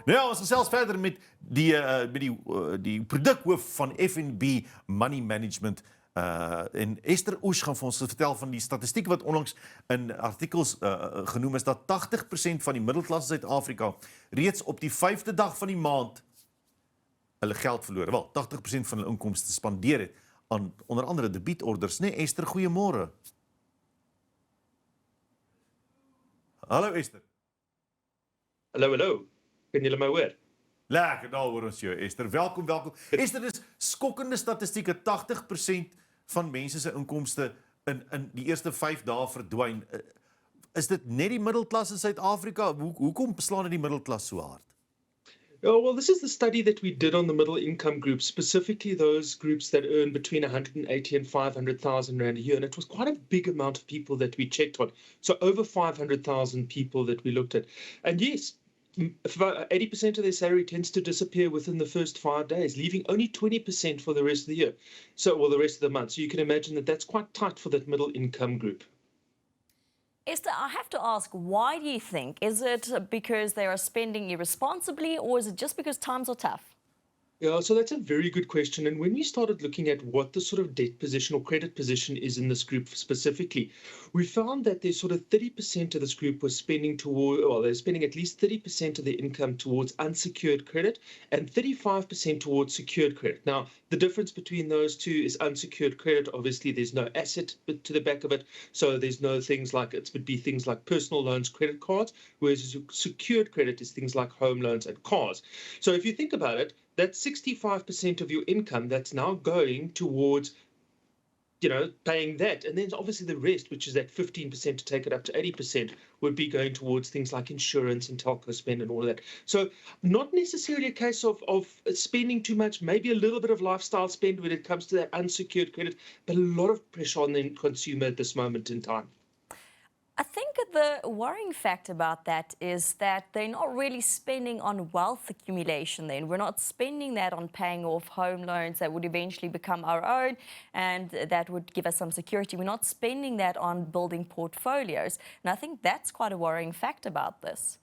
Nou ja, ons gesels verder met die produkhoof van FNB Money Management. En Ester Oche gaan vir ons vertel van die statistiek wat onlangs in artikels genoem is, dat 80% van die middelklas in Suid-Afrika reeds op die 5de dag van die maand hulle geld verloor. Wel, 80% van hulle inkomste spandeer het aan onder andere debietorders. Nee, Ester, goeiemôre. Hallo Ester. Hallo. Kan julle my hoor? Lekker, daar hoor ons jou, Ester. Welkom. Ester, dis skokkende statistieke. 80% van mense se inkomste in die eerste 5 dae verdwyn. Is dit net die middelklas in Suid-Afrika? Hoekom slaan dit die middelklas so hard? Oh, well, this is the study that we did on the middle income groups, specifically those groups that earn between 180 and 500,000 Rand a year. And it was quite a big amount of people that we checked on. So over 500,000 people that we looked at. And yes, about 80% of their salary tends to disappear within the first 5 days, leaving only 20% for the rest of the year. The rest of the month. So you can imagine that that's quite tight for that middle income group. Esther, I have to ask, why do you think? Is it because they are spending irresponsibly, or is it just because times are tough? Yeah, so that's a very good question. And when we started looking at what the sort of debt position or credit position is in this group specifically, we found that there's sort of 30% of this group was spending they're spending at least 30% of their income towards unsecured credit and 35% towards secured credit. Now, the difference between those two is unsecured credit. Obviously, there's no asset to the back of it. So there's no things like, it would be things like personal loans, credit cards, whereas secured credit is things like home loans and cars. So if you think about it, that's 65% of your income that's now going towards, paying that. And then obviously the rest, which is that 15% to take it up to 80%, would be going towards things like insurance and telco spend and all of that. So not necessarily a case of spending too much, maybe a little bit of lifestyle spend when it comes to that unsecured credit, but a lot of pressure on the consumer at this moment in time. I think the worrying fact about that is that they're not really spending on wealth accumulation then. We're not spending that on paying off home loans that would eventually become our own and that would give us some security. We're not spending that on building portfolios. And I think that's quite a worrying fact about this.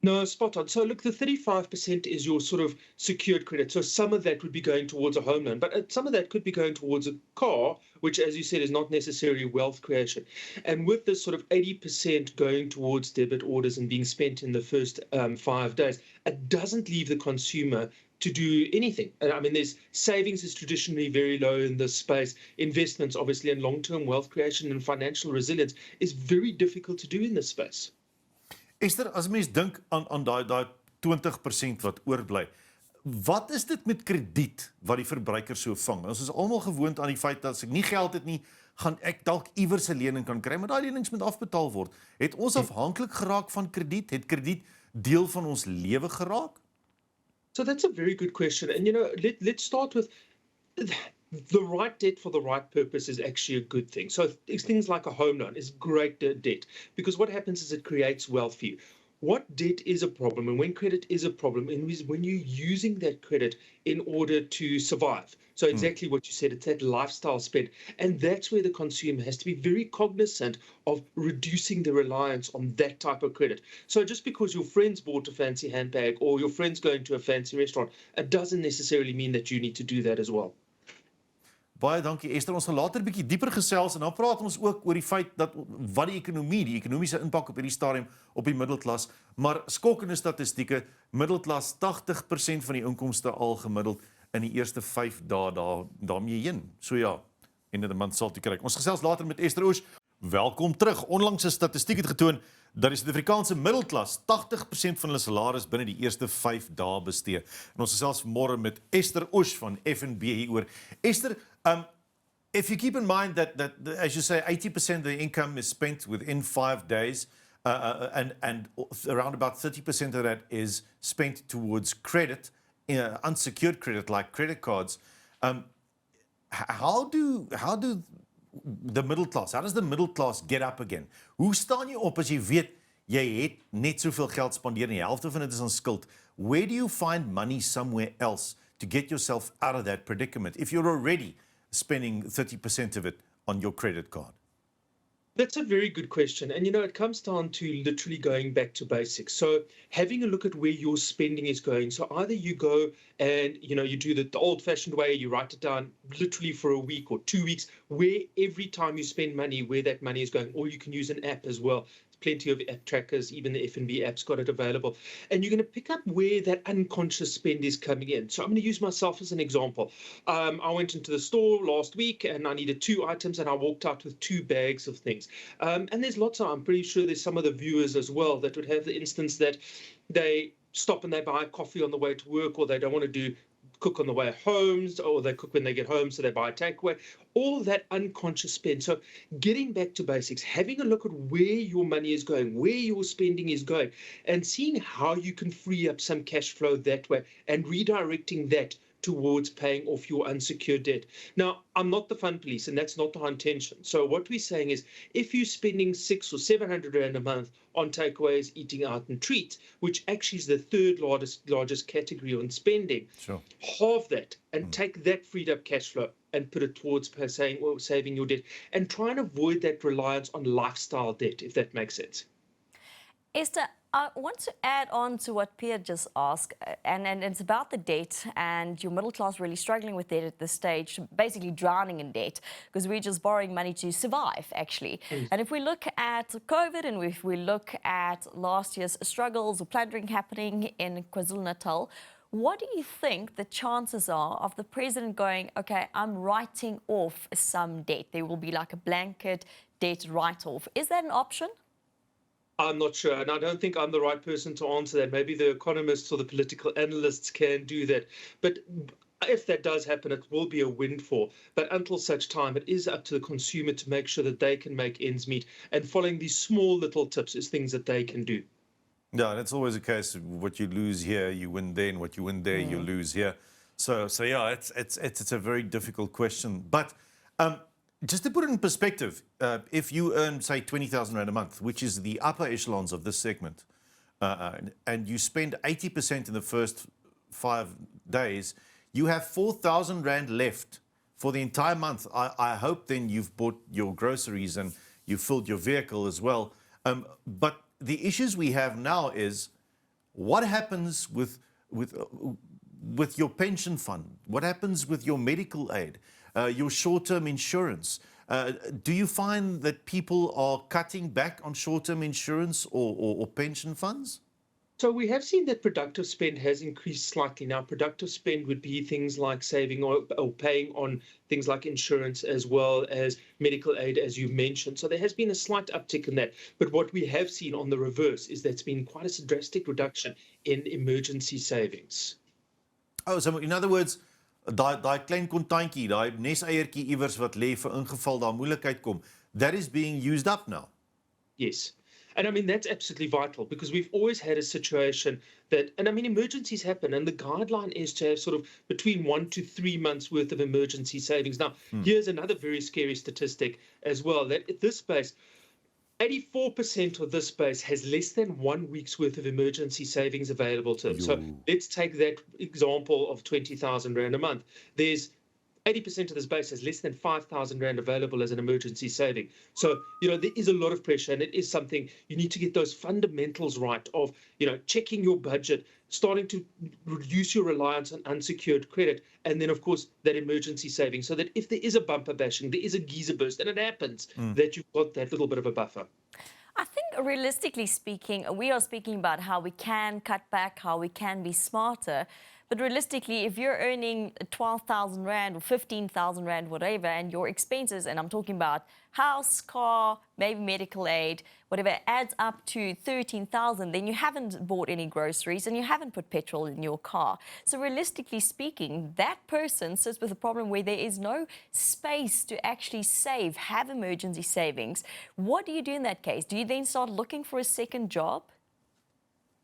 No, spot on. So look, the 35% is your sort of secured credit. So some of that would be going towards a home loan, but some of that could be going towards a car, which, as you said, is not necessarily wealth creation. And with this sort of 80% going towards debit orders and being spent in the first 5 days, it doesn't leave the consumer to do anything. I mean, there's savings is traditionally very low in this space. Investments, obviously, and long-term wealth creation and financial resilience is very difficult to do in this space. Ester, as mens dink aan daai 20% wat oorbly, wat is dit met krediet wat die verbruiker so vang? Ons is almal gewoond aan die feit dat as ek nie geld het nie, gaan ek dalk iewers 'n lening kan kry, maar daai lenings moet afbetaal word. Het ons afhanklik geraak van krediet? Het krediet deel van ons lewe geraak? So that's a very good question. And let's start with the right debt for the right purpose is actually a good thing. So things like a home loan is great debt because what happens is it creates wealth for you. What debt is a problem and when credit is a problem is when you're using that credit in order to survive. So exactly what you said, it's that lifestyle spend. And that's where the consumer has to be very cognizant of reducing the reliance on that type of credit. So just because your friends bought a fancy handbag or your friend's going to a fancy restaurant, it doesn't necessarily mean that you need to do that as well. Baie dankie Ester, ons gaan later 'n bietjie dieper gesels en dan praat ons ook oor die feit dat wat die ekonomiese impak op hierdie stadium op die middelklas, maar skokkende statistieke, middelklas 80% van die inkomste al gemiddeld in die eerste 5 dae daarmee heen. So ja, en dit man sal toe kry. Ons gesels later met Ester Oche. Welkom terug. Onlangse statistiek het getoon dat die Suid-Afrikaanse middelklas 80% van hulle salaris binne die eerste 5 dae bestee. En ons gesels vanmôre met Ester Oche van FNB hieroor. Ester, if you keep in mind that as you say, 80% of the income is spent within 5 days, and around about 30% of that is spent towards credit, unsecured credit like credit cards, how does the middle class get up again? Hoe staan jy op as jy weet jy het net soveel geld spandeer en die helfte van dit is aan skuld? Where do you find money somewhere else to get yourself out of that predicament if you're already spending 30% of it on your credit card? That's a very good question. And, it comes down to literally going back to basics. So having a look at where your spending is going. So either you go and, you do the old fashioned way, you write it down literally for a week or 2 weeks, where every time you spend money, where that money is going, or you can use an app as well. Plenty of app trackers, even the FNB app's got it available. And you're going to pick up where that unconscious spend is coming in. So I'm going to use myself as an example. I went into the store last week and I needed 2 items and I walked out with 2 bags of things. And there's I'm pretty sure there's some of the viewers as well that would have the instance that they stop and they buy coffee on the way to work, or they don't want to cook on the way home, or they cook when they get home, so they buy a takeaway. All that unconscious spend. So getting back to basics, having a look at where your money is going, where your spending is going, and seeing how you can free up some cash flow that way and redirecting that towards paying off your unsecured debt. Now, I'm not the fund police, and that's not our intention. So what we're saying is, if you're spending 600 or 700 rand a month on takeaways, eating out, and treats, which actually is the third largest category on spending, Sure. halve that and take that freed up cash flow and put it towards saving your debt, and try and avoid that reliance on lifestyle debt, if that makes sense. Esther, I want to add on to what Pierre just asked, and it's about the debt and your middle class really struggling with debt at this stage, basically drowning in debt, because we're just borrowing money to survive, actually. And if we look at COVID and if we look at last year's struggles or plundering happening in KwaZulu-Natal, what do you think the chances are of the president going, okay, I'm writing off some debt? There will be like a blanket debt write-off. Is that an option? I'm not sure, and I don't think I'm the right person to answer that. Maybe the economists or the political analysts can do that. But if that does happen, it will be a windfall. But until such time, it is up to the consumer to make sure that they can make ends meet. And following these small little tips is things that they can do. Yeah, that's always a case of what you lose here, you win there, and what you win there, you lose here. So yeah, it's a very difficult question. But just to put it in perspective, if you earn, say, 20,000 Rand a month, which is the upper echelons of this segment, and you spend 80% in the first 5 days, you have 4,000 Rand left for the entire month. I hope then you've bought your groceries and you've filled your vehicle as well. But the issues we have now is what happens with your pension fund? What happens with your medical aid? Your short-term insurance. Do you find that people are cutting back on short-term insurance or pension funds? So we have seen that productive spend has increased slightly. Now, productive spend would be things like saving or paying on things like insurance, as well as medical aid, as you mentioned. So there has been a slight uptick in that. But what we have seen on the reverse is that's been quite a drastic reduction in emergency savings. Oh, so in other words, daai klein kontuintjie, daai neseiertjie iewers wat lê vir ingeval daar moeilikheid kom, that is being used up now. Yes. And I mean, that's absolutely vital, because we've always had a situation that, and I mean, emergencies happen, and the guideline is to have sort of between 1 to 3 months worth of emergency savings. Now, here's another very scary statistic as well, that at this space, 84% of this space has less than 1 week's worth of emergency savings available to them. So let's take that example of 20,000 Rand a month. There's 80% of this base has less than 5,000 Rand available as an emergency saving. So, there is a lot of pressure, and it is something you need to get those fundamentals right of, checking your budget, starting to reduce your reliance on unsecured credit, and then, of course, that emergency saving, so that if there is a bumper bashing, there is a geyser burst, and it happens, that you've got that little bit of a buffer. I think realistically speaking, we are speaking about how we can cut back, how we can be smarter. But realistically, if you're earning 12,000 Rand or 15,000 Rand, whatever, and your expenses, and I'm talking about house, car, maybe medical aid, whatever, adds up to 13,000, then you haven't bought any groceries and you haven't put petrol in your car. So realistically speaking, that person sits with a problem where there is no space to actually save, have emergency savings. What do you do in that case? Do you then start looking for a second job?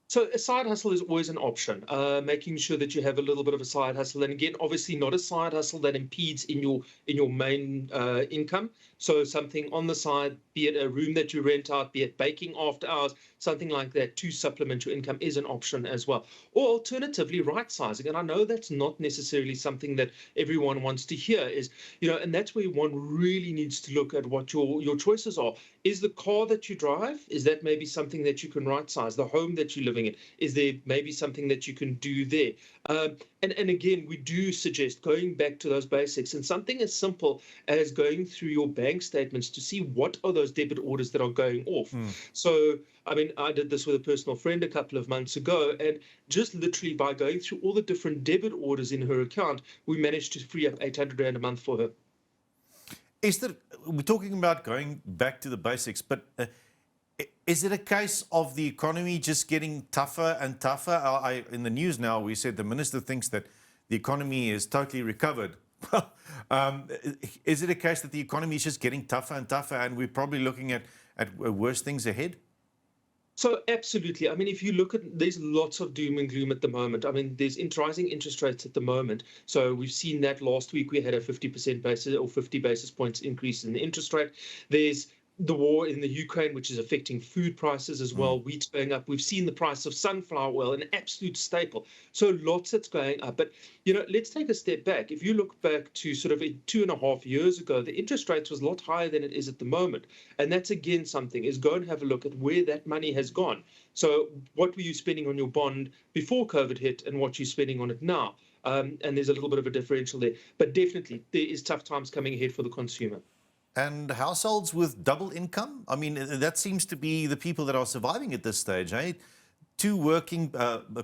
So a side hustle is always an option, making sure that you have a little bit of a side hustle. And again, obviously not a side hustle that impedes in your main income. So something on the side, be it a room that you rent out, be it baking after hours, something like that to supplement your income is an option as well. Or alternatively, right sizing. And I know that's not necessarily something that everyone wants to hear is, and that's where one really needs to look at what your choices are. Is the car that you drive, is that maybe something that you can right size? The home that you're living in, is there maybe something that you can do there? And again, we do suggest going back to those basics and something as simple as going through your bank statements to see what are those debit orders that are going off. So, I mean, I did this with a personal friend a couple of months ago, and just literally by going through all the different debit orders in her account, we managed to free up 800 Rand a month for her. Esther, we're talking about going back to the basics, but is it a case of the economy just getting tougher and tougher? In the news now, we said the minister thinks that the economy is totally recovered. Is it a case that the economy is just getting tougher and tougher and we're probably looking at worse things ahead? So absolutely. I mean, if you look at, there's lots of doom and gloom at the moment. I mean, there's rising interest rates at the moment. So we've seen that last week we had a 50% basis or 50 basis points increase in the interest rate. There's the war in the Ukraine, which is affecting food prices as well. Wheat's going up. We've seen the price of sunflower oil, an absolute staple. So lots that's going up. But, you know, let's take a step back. If you look back to sort of 2.5 years ago, the interest rates was a lot higher than it is at the moment. And that's, again, something is go and have a look at where that money has gone. So what were you spending on your bond before COVID hit and what you're spending on it now? And there's a little bit of a differential there. But definitely, there is tough times coming ahead for the consumer. And households with double income? I mean, that seems to be the people that are surviving at this stage, eh? Two working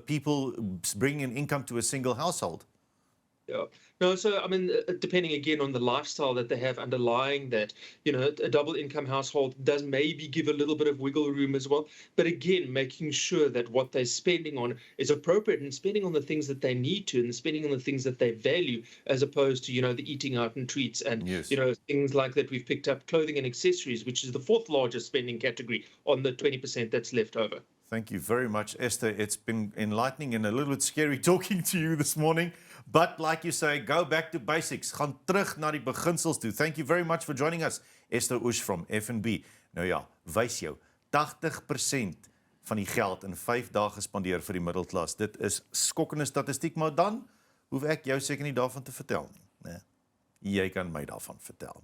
people bringing an income to a single household. Yeah. No, so I mean, depending again on the lifestyle that they have underlying that, you know, a double income household does maybe give a little bit of wiggle room as well. But again, making sure that what they're spending on is appropriate and spending on the things that they need to and spending on the things that they value, as opposed to, you know, the eating out and treats and, you know, things like that. We've picked up clothing and accessories, which is the fourth largest spending category on the 20% that's left over. Thank you very much, Esther. It's been enlightening and a little bit scary talking to you this morning. But like you say, go back to basics. Gaan terug na die beginsels toe. Thank you very much for joining us, Ester Oche from FNB. Nou ja, wys jou, 80% van die geld in 5 dae gespandeer vir die middelklas. Dit is skokkende statistiek, maar dan hoef ek jou seker nie daarvan te vertel nie. Nee, jy kan my daarvan vertel.